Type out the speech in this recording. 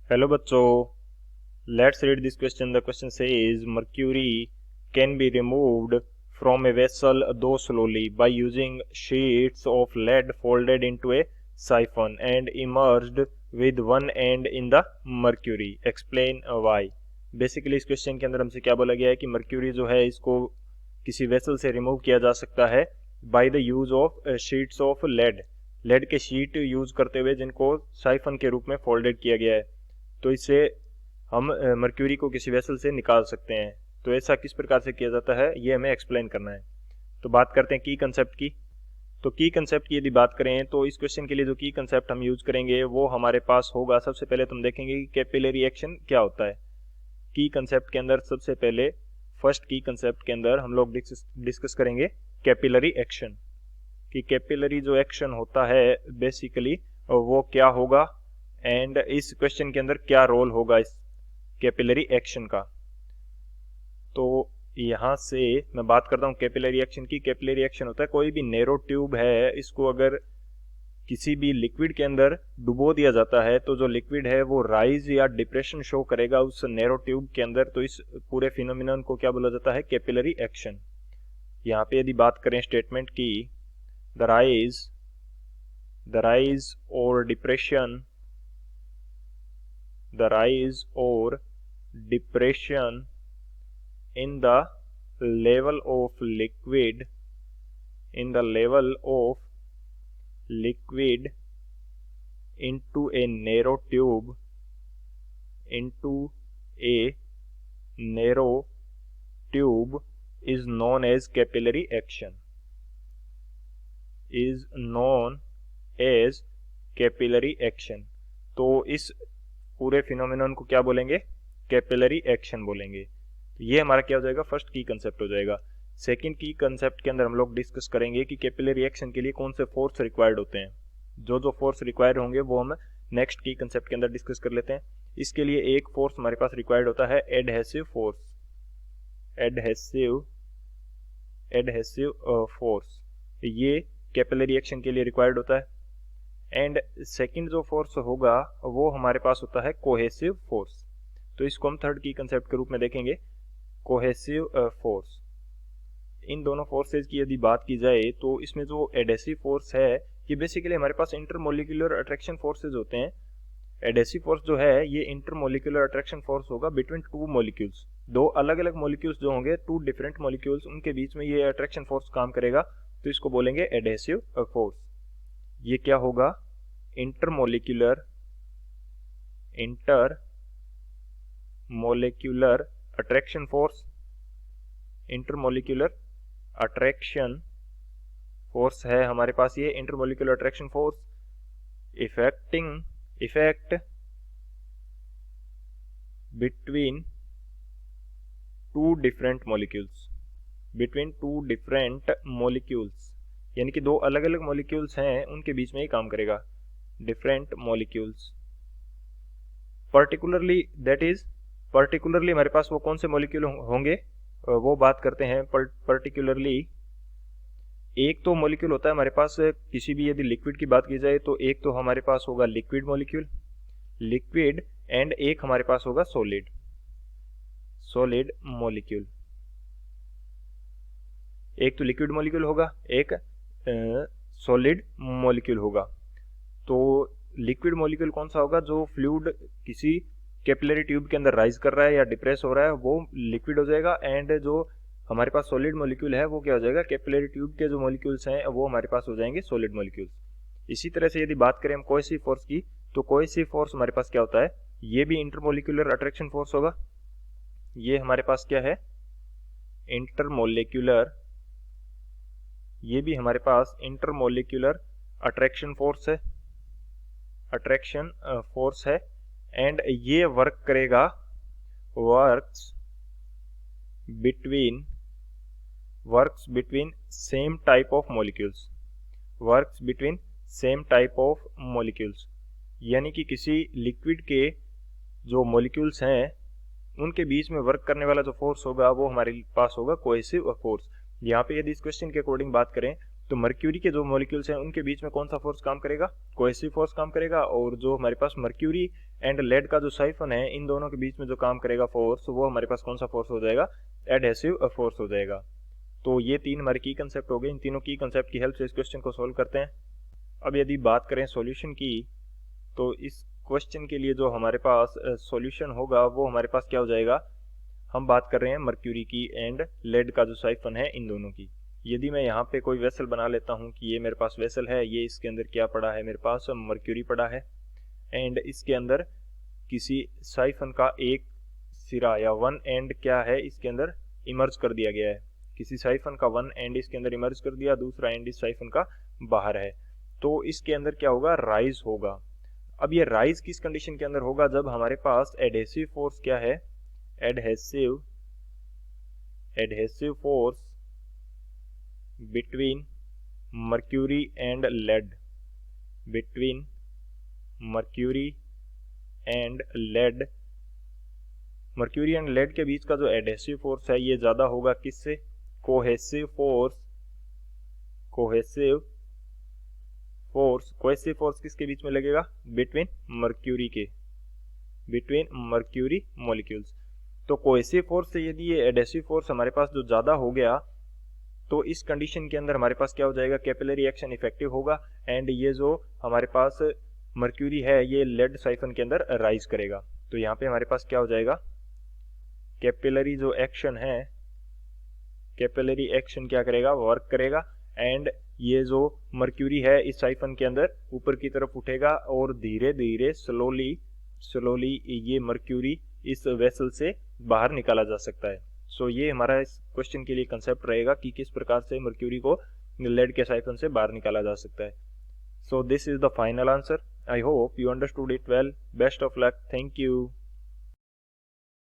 Hello बच्चों, let's read this question. The question says mercury can be removed from a vessel though slowly by using sheets of lead folded into a siphon and immersed with one end in the mercury. Explain why. Basically इस question के अंदर हमसे क्या बोला गया है कि mercury जो है इसको किसी वेसल से रिमूव किया जा सकता है by the use of sheets of lead के शीट यूज करते हुए जिनको साइफन के रूप में फोल्डेड किया गया है. तो इससे हम मर्क्यूरी को किसी वेसल से निकाल सकते हैं. तो ऐसा किस प्रकार से किया जाता है ये हमें एक्सप्लेन करना है. तो बात करते हैं की कंसेप्ट की. तो की कंसेप्ट की यदि बात करें तो इस क्वेश्चन के लिए जो की कंसेप्ट हम यूज करेंगे वो हमारे पास होगा. सबसे पहले तुम देखेंगे कि कैपिलरी एक्शन क्या होता है. की कंसेप्ट के अंदर सबसे पहले फर्स्ट की कंसेप्ट के अंदर हम लोग डिस्कस करेंगे कैपिलरी एक्शन. कि कैपिलरी जो एक्शन होता है बेसिकली वो क्या होगा एंड इस क्वेश्चन के अंदर क्या रोल होगा इस कैपिलरी एक्शन का. तो यहां से मैं बात करता हूं कैपिलरी एक्शन की. कैपिलरी एक्शन होता है कोई भी नैरो ट्यूब है इसको अगर किसी भी लिक्विड के अंदर डुबो दिया जाता है तो जो लिक्विड है वो राइज या डिप्रेशन शो करेगा उस नैरो ट्यूब के अंदर. तो इस पूरे फिनोमिनन को क्या बोला जाता है, कैपिलरी एक्शन. यहाँ पे यदि बात करें स्टेटमेंट की, the rise or depression in the level of liquid into a narrow tube is known as capillary action. तो इस पूरे फिनोमिनन को क्या बोलेंगे, कैपिलरी एक्शन बोलेंगे. तो ये हमारा क्या हो जाएगा, फर्स्ट की कंसेप्ट हो जाएगा. सेकंड की कंसेप्ट के अंदर हम लोग डिस्कस करेंगे कि कैपिलरी एक्शन के लिए कौन से फोर्स रिक्वायर्ड होते हैं. जो फोर्स रिक्वायर्ड होंगे वो हम नेक्स्ट की कंसेप्ट के अंदर डिस्कस कर लेते हैं. इसके लिए एक फोर्स हमारे पास रिक्वायर्ड होता है एडहेसिव फोर्स. ये कैपिलरी एक्शन के लिए रिक्वायर्ड होता है. एंड सेकंड जो फोर्स होगा वो हमारे पास होता है कोहेसिव फोर्स. तो इसको हम थर्ड की कंसेप्ट के रूप में देखेंगे, कोहेसिव फोर्स. इन दोनों फोर्सेज की यदि बात की जाए तो इसमें जो एडेसिव फोर्स है ये बेसिकली हमारे पास इंटरमोलिकुलर अट्रैक्शन फोर्सेज होते हैं. एडेसिव फोर्स जो है ये इंटरमोलिकुलर अट्रैक्शन फोर्स होगा बिटवीन टू मॉलिक्यूल्स. दो अलग अलग मॉलिक्यूल्स जो होंगे, टू डिफरेंट मॉलिक्यूल्स, उनके बीच में ये अट्रैक्शन फोर्स काम करेगा. तो इसको बोलेंगे एडेसिव फोर्स. ये क्या होगा, intermolecular attraction force. Intermolecular attraction force है हमारे पास ये intermolecular attraction force effect between two different molecules, यानी कि दो अलग अलग मॉलिक्यूल्स हैं उनके बीच में ही काम करेगा. डिफरेंट मॉलिक्यूल्स पर्टिकुलरली हमारे पास वो कौन से मॉलिक्यूल होंगे वो बात करते हैं. पर्टिकुलरली एक तो मॉलिक्यूल होता है हमारे पास, किसी भी यदि लिक्विड की बात की जाए तो एक तो हमारे पास होगा लिक्विड एंड एक हमारे पास होगा सॉलिड मॉलिक्यूल. एक तो लिक्विड मॉलिक्यूल होगा, एक सॉलिड मॉलिक्यूल होगा. तो लिक्विड मॉलिक्यूल कौन सा होगा, जो फ्लूइड किसी कैपिलरी ट्यूब के अंदर राइज कर रहा है या डिप्रेस हो रहा है वो लिक्विड हो जाएगा. एंड जो हमारे पास सॉलिड मॉलिक्यूल है वो क्या हो जाएगा, कैपिलरी ट्यूब के जो मॉलिक्यूल्स हैं वो हमारे पास हो जाएंगे सॉलिड मॉलिक्यूल्स. इसी तरह से यदि बात करें हम कोहेसिव फोर्स की, तो कोहेसिव फोर्स हमारे पास क्या होता है, ये भी इंटरमोलिकुलर अट्रैक्शन फोर्स होगा. ये हमारे पास क्या है, ये भी हमारे पास इंटरमोलिकुलर अट्रैक्शन फोर्स है. एंड ये वर्क करेगा, works between same type of molecules. यानी कि किसी लिक्विड के जो मॉलिक्यूल्स हैं उनके बीच में वर्क करने वाला जो फोर्स होगा वो हमारे पास होगा कोहेसिव फोर्स. यहाँ पे यदि इस क्वेश्चन के अकॉर्डिंग बात करें तो मर्क्यूरी के जो मॉलिक्यूल्स हैं उनके बीच में कौन सा फोर्स काम करेगा, कोहेसिव फोर्स काम करेगा, और जो हमारे पास मर्क्यूरी एंड लेड का जो साइफन है इन दोनों के बीच में जो काम करेगा फोर्स, वो हमारे पास कौन सा फोर्स हो जाएगा, एडहेसिव फोर्स हो जाएगा। तो ये तीन हमारे की कंसेप्ट हो गए। इन तीनों की कंसेप्ट की हेल्प से इस क्वेश्चन को सोल्व करते हैं। अब यदि बात करें सॉल्यूशन की, तो इस क्वेश्चन के लिए जो हमारे पास सॉल्यूशन होगा वो हमारे पास क्या हो जाएगा, हम बात कर रहे हैं मर्क्यूरी की एंड लेड का जो साइफन है इन दोनों की। यदि मैं यहाँ पे कोई वेसल बना लेता हूँ कि ये मेरे पास वेसल है, ये इसके अंदर क्या पड़ा है, मेरे पास मर्क्यूरी पड़ा है, एंड इसके अंदर किसी साइफन का एक सिरा या वन एंड क्या है इसके अंदर इमर्ज कर दिया गया है, किसी साइफन का वन एंड इसके अंदर इमर्ज कर दिया, दूसरा एंड इस साइफन का बाहर है, तो इसके अंदर क्या होगा, राइज होगा। अब ये राइज किस कंडीशन के अंदर होगा, जब हमारे पास एडहेसिव फोर्स क्या है, adhesive force between mercury and lead, between mercury and lead, mercury and lead के बीच का जो एडहेसिव फोर्स है ये ज्यादा होगा किससे, कोहेसिव फोर्स, कोहेसिव फोर्स किसके बीच में लगेगा, बिटवीन मर्क्यूरी के, बिटवीन मर्क्यूरी मॉलिक्यूल्स। तो कोहेसिव फोर्स से यदि ये एडहेसिव फोर्स हमारे पास जो ज्यादा हो गया, तो इस कंडीशन के अंदर हमारे पास क्या हो जाएगा, कैपिलरी एक्शन इफेक्टिव होगा, एंड ये जो हमारे पास मर्क्यूरी है ये लेड साइफन के अंदर राइज करेगा। तो यहाँ पे हमारे पास क्या हो जाएगा, कैपिलरी जो एक्शन है, कैपिलरी एक्शन क्या करेगा, वर्क करेगा, एंड ये जो मर्क्यूरी है इस साइफन के अंदर ऊपर की तरफ उठेगा और धीरे धीरे स्लोली ये मर्क्यूरी इस वेसल से बाहर निकाला जा सकता है। सो ये हमारा इस क्वेश्चन के लिए कंसेप्ट रहेगा कि किस प्रकार से मर्क्यूरी को लेड के साइफन से बाहर निकाला जा सकता है। So this is the final answer. I hope you understood it well. Best of luck. Thank you.